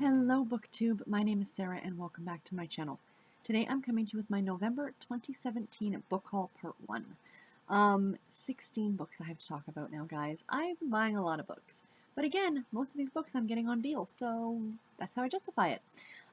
Hello BookTube, my name is Sarah and welcome back to my channel. Today I'm coming to you with my November 2017 book haul part 1. 16 books I have to talk about now, guys. I've been buying a lot of books, but again, most of these books I'm getting on deal, so that's how I justify it.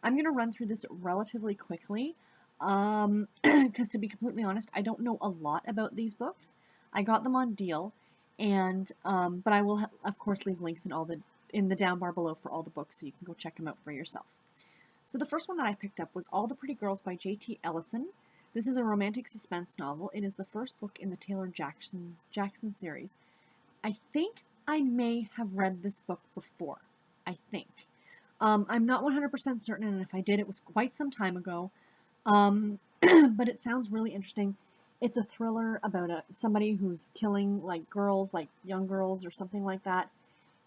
I'm going to run through this relatively quickly, because to be completely honest, I don't know a lot about these books. I got them on deal, and but I will of course leave links in the down bar below for all the books so you can go check them out for yourself. So the first one that I picked up was All the Pretty Girls by J.T. Ellison. This is a romantic suspense novel. It is the first book in the Taylor Jackson series. I think I may have read this book before. I think. I'm not 100% certain, and if I did, it was quite some time ago. But it sounds really interesting. It's a thriller about somebody who's killing girls, young girls or something like that.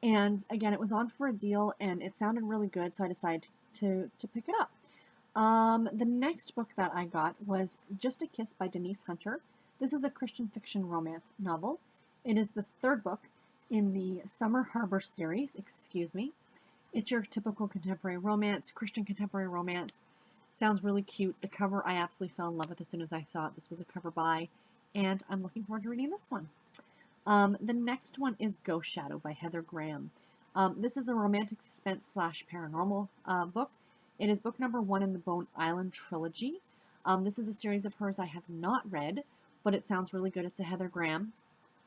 And again, it was on for a deal, and it sounded really good, so I decided to pick it up. The next book that I got was Just a Kiss by Denise Hunter. This is a Christian fiction romance novel. It is the third book in the Summer Harbor series, excuse me. It's your typical contemporary romance, Christian contemporary romance. Sounds really cute. The cover I absolutely fell in love with as soon as I saw it. This was a cover buy, and I'm looking forward to reading this one. The next one is Ghost Shadow by Heather Graham. This is a romantic suspense / paranormal book. It is book number 1 in the Bone Island Trilogy. This is a series of hers I have not read, but it sounds really good. It's a Heather Graham.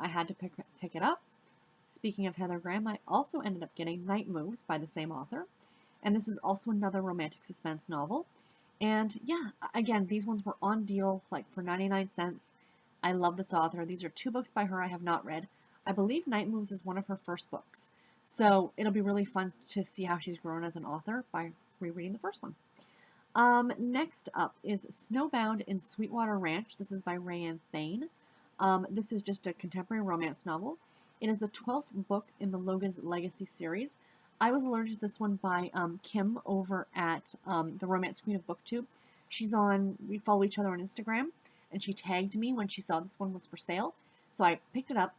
I had to pick it up. Speaking of Heather Graham, I also ended up getting Night Moves by the same author. And this is also another romantic suspense novel. And yeah, again, these ones were on deal for 99 cents. I love this author. These are 2 books by her I have not read. I believe Night Moves is one of her first books. So it'll be really fun to see how she's grown as an author by rereading the first one. Next up is Snowbound in Sweetwater Ranch. This is by RaeAnne Thayne. This is just a contemporary romance novel. It is the 12th book in the Logan's Legacy series. I was alerted to this one by Kim over at the Romance Queen of BookTube. We follow each other on Instagram. And she tagged me when she saw this one was for sale. So I picked it up.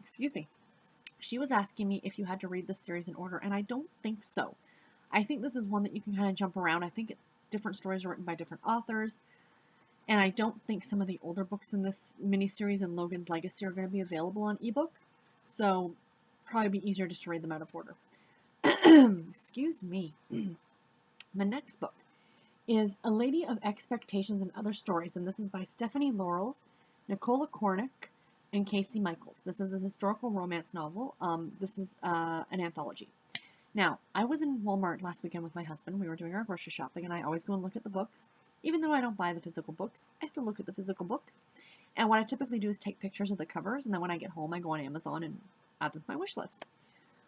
Excuse me. She was asking me if you had to read this series in order, and I don't think so. I think this is one that you can kind of jump around. I think different stories are written by different authors, and I don't think some of the older books in this miniseries in Logan's Legacy are going to be available on ebook. So probably be easier just to read them out of order. Excuse me. The next book is A Lady of Expectations and Other Stories, and this is by Stephanie Laurels, Nicola Cornick, and Kasey Michaels. This is a historical romance novel. This is an anthology. Now, I was in Walmart last weekend with my husband. We were doing our grocery shopping, and I always go and look at the books. Even though I don't buy the physical books, I still look at the physical books. And what I typically do is take pictures of the covers, and then when I get home, I go on Amazon and add them to my wish list.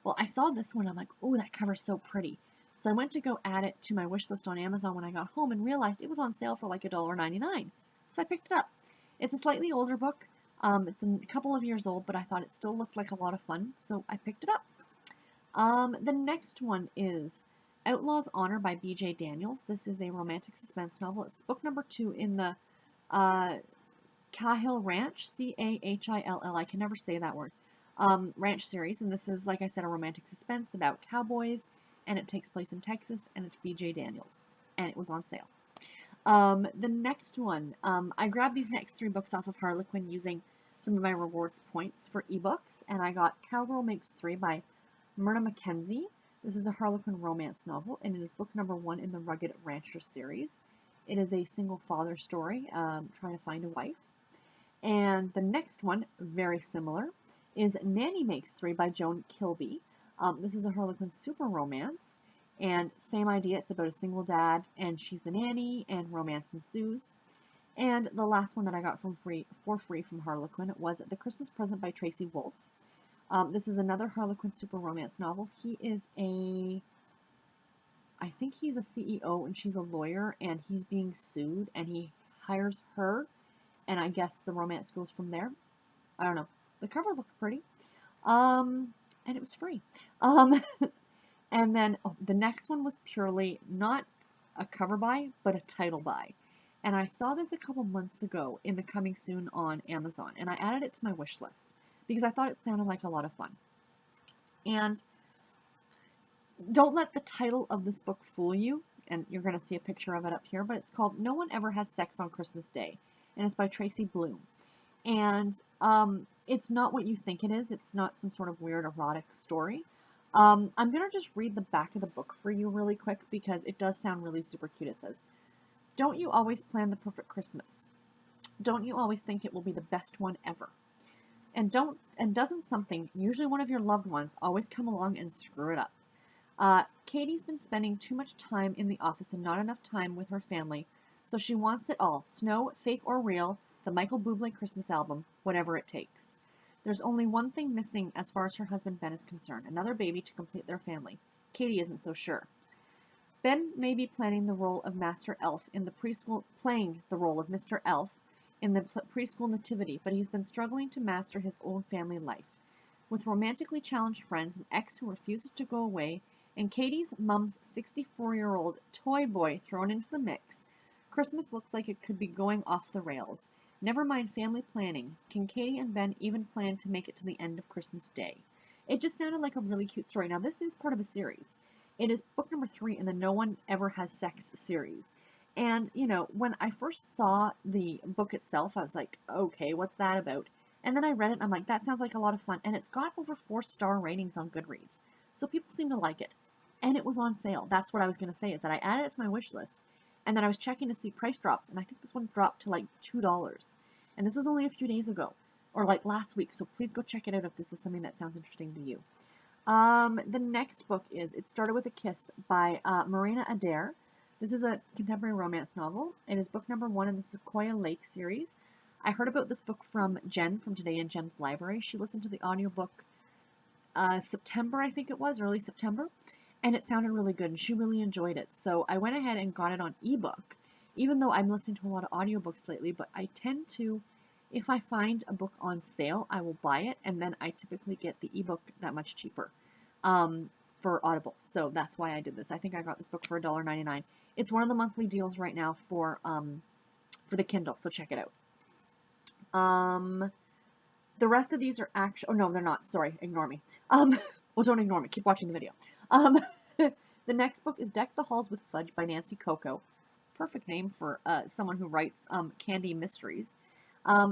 Well, I saw this one. I'm like, oh, that cover's so pretty. So I went to go add it to my wish list on Amazon when I got home and realized it was on sale for $1.99. So I picked it up. It's a slightly older book. It's a couple of years old, but I thought it still looked like a lot of fun, so I picked it up. The next one is Outlaw's Honor by B.J. Daniels. This is a romantic suspense novel. It's book number 2 in the Cahill Ranch, C-A-H-I-L-L, I can never say that word, Ranch series. And this is, like I said, a romantic suspense about cowboys. And it takes place in Texas, and it's B.J. Daniels, and it was on sale. The next one, I grabbed these next 3 books off of Harlequin using some of my rewards points for ebooks, and I got Cowgirl Makes 3 by Myrna Mackenzie. This is a Harlequin romance novel, and it is book number 1 in the Rugged Rancher series. It is a single father story, trying to find a wife. And the next one, very similar, is Nanny Makes 3 by Joan Kilby. This is a Harlequin SuperRomance, and same idea. It's about a single dad, and she's the nanny, and romance ensues. And the last one that I got for free from Harlequin was The Christmas Present by Tracy Wolff. This is another Harlequin SuperRomance novel. I think he's a CEO, and she's a lawyer, and he's being sued, and he hires her, and I guess the romance goes from there. I don't know. The cover looked pretty. And it was free. And then the next one was purely not a cover buy, but a title buy. And I saw this a couple months ago in the Coming Soon on Amazon, and I added it to my wish list because I thought it sounded like a lot of fun. And Don't let the title of this book fool you, and you're going to see a picture of it up here, but it's called No One Ever Has Sex on Christmas Day, and it's by Tracy Bloom. And it's not what you think it is. It's not some sort of weird erotic story. I'm going to just read the back of the book for you really quick because it does sound really super cute. It says, "Don't you always plan the perfect Christmas? Don't you always think it will be the best one ever? And doesn't something, usually one of your loved ones, always come along and screw it up? Katie's been spending too much time in the office and not enough time with her family, so she wants it all, snow, fake or real, the Michael Bublé Christmas album, whatever it takes. There's only one thing missing as far as her husband Ben is concerned, another baby to complete their family. Katie isn't so sure. Ben may be planning the role of Master Elf in the preschool, playing the role of Mr. Elf in the preschool nativity, but he's been struggling to master his old family life. With romantically challenged friends, an ex who refuses to go away, and Katie's mom's 64-year-old toy boy thrown into the mix, Christmas looks like it could be going off the rails. Never mind family planning. Can Katie and Ben even plan to make it to the end of Christmas Day?" It just sounded like a really cute story. Now, this is part of a series. It is book number 3 in the No One Ever Has Sex series. And, you know, when I first saw the book itself, I was like, okay, what's that about? And then I read it, and I'm like, that sounds like a lot of fun. And it's got over 4-star ratings on Goodreads. So people seem to like it. And it was on sale. That's what I was going to say, is that I added it to my wish list. And then I was checking to see price drops, and I think this one dropped to like $2. And this was only a few days ago, or like last week. So please go check it out if this is something that sounds interesting to you. The next book is It Started With a Kiss by Marina Adair. This is a contemporary romance novel. It is book number 1 in the Sequoia Lake series. I heard about this book from Jen from Today in Jen's Library. She listened to the audiobook September, I think it was, early September, and it sounded really good, and she really enjoyed it. So I went ahead and got it on ebook, even though I'm listening to a lot of audiobooks lately, but I tend to, if I find a book on sale, I will buy it, and then I typically get the ebook that much cheaper for Audible. So that's why I did this. I think I got this book for $1.99. It's one of the monthly deals right now for the Kindle, so check it out. The rest of these are actually, oh no, they're not, sorry, ignore me. Well, don't ignore me, keep watching the video. The next book is Deck the Halls with Fudge by Nancy Coco. Perfect name for someone who writes candy mysteries.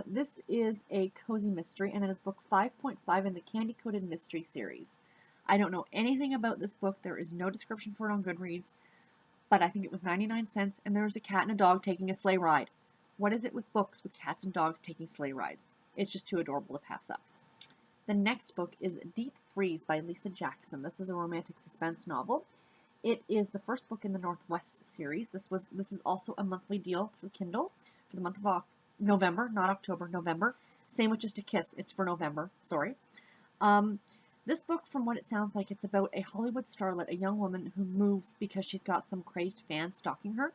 This is a cozy mystery, and it is book 5.5 in the Candy Coated Mystery series. I don't know anything about this book. There is no description for it on Goodreads, but I think it was 99 cents, and there was a cat and a dog taking a sleigh ride. What is it with books with cats and dogs taking sleigh rides? It's just too adorable to pass up. The next book is Deep Freeze by Lisa Jackson. This is a romantic suspense novel. It is the first book in the Northwest series. This is also a monthly deal through Kindle for the month of November, not October, November. Same with Just a Kiss. It's for November, sorry. This book, from what it sounds like, it's about a Hollywood starlet, a young woman who moves because she's got some crazed fan stalking her,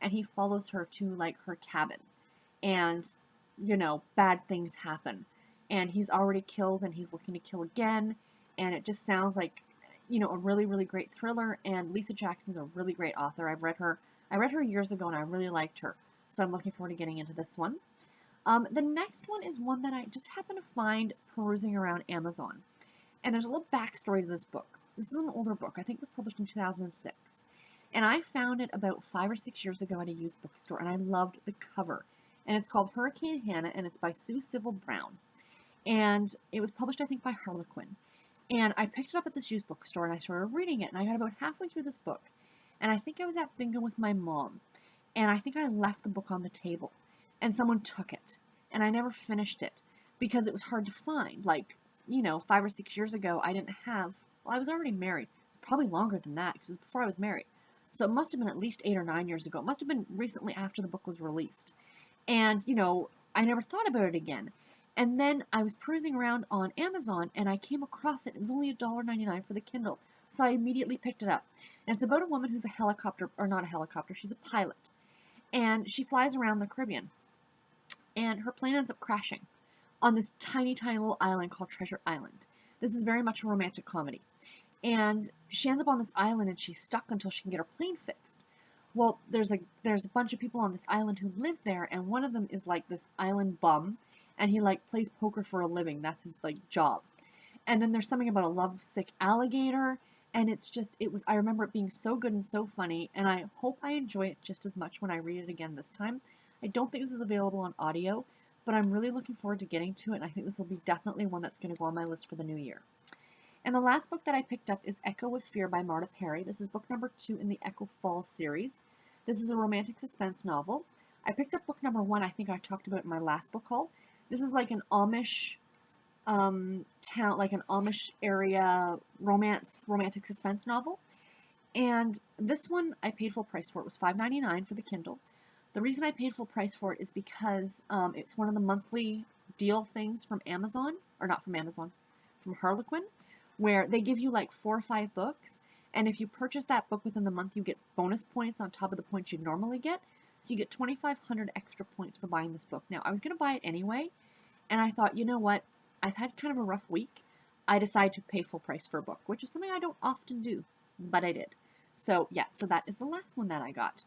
and he follows her to, like, her cabin. And, you know, bad things happen. And he's already killed, and he's looking to kill again, and it just sounds like, you know, a really, really great thriller, and Lisa Jackson's a really great author. I read her years ago, and I really liked her, so I'm looking forward to getting into this one. The next one is one that I just happened to find perusing around Amazon. And there's a little backstory to this book. This is an older book. I think it was published in 2006. And I found it about 5 or 6 years ago at a used bookstore, and I loved the cover. And it's called Hurricane Hannah, and it's by Sue Civil Brown. And it was published, I think, by Harlequin. And I picked it up at this used bookstore, and I started reading it, and I got about halfway through this book. And I think I was at bingo with my mom, and I think I left the book on the table, and someone took it. And I never finished it, because it was hard to find. Like, you know, 5 or 6 years ago, I didn't have, well, I was already married, probably longer than that, because it was before I was married. So it must have been at least 8 or 9 years ago. It must have been recently after the book was released. And, you know, I never thought about it again. And then I was perusing around on Amazon, and I came across it. It was only $1.99 for the Kindle, so I immediately picked it up. And it's about a woman who's a helicopter, or not a helicopter, she's a pilot. And she flies around the Caribbean. And her plane ends up crashing on this tiny, tiny little island called Treasure Island. This is very much a romantic comedy. And she ends up on this island, and she's stuck until she can get her plane fixed. Well, there's a bunch of people on this island who live there, and one of them is like this island bum, and he like plays poker for a living. That's his like job. And then there's something about a lovesick alligator, And it's just, I remember it being so good and so funny, and I hope I enjoy it just as much when I read it again this time. I don't think this is available on audio, but I'm really looking forward to getting to it, and I think this will be definitely one that's going to go on my list for the new year. And the last book that I picked up is Echo with Fear by Marta Perry. This is book number 2 in the Echo Fall series. This is a romantic suspense novel. I picked up book number 1, I think I talked about it in my last book haul. This is like an Amish town, like an Amish area romantic suspense novel. And this one I paid full price for. It was $5.99 for the Kindle. The reason I paid full price for it is because it's one of the monthly deal things from Amazon, or not from Amazon, from Harlequin, where they give you like 4 or 5 books, and if you purchase that book within the month, you get bonus points on top of the points you'd normally get. So you get 2,500 extra points for buying this book. Now, I was going to buy it anyway, and I thought, you know what? I've had kind of a rough week. I decided to pay full price for a book, which is something I don't often do, but I did. So yeah, so that is the last one that I got.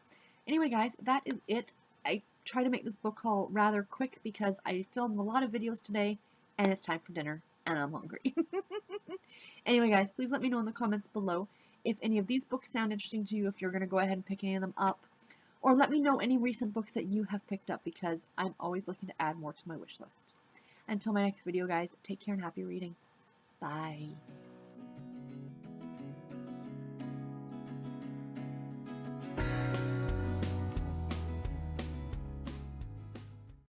Anyway, guys, that is it. I try to make this book haul rather quick because I filmed a lot of videos today, and it's time for dinner, and I'm hungry. Anyway, guys, please let me know in the comments below if any of these books sound interesting to you, if you're going to go ahead and pick any of them up, or let me know any recent books that you have picked up, because I'm always looking to add more to my wish list. Until my next video, guys, take care and happy reading. Bye.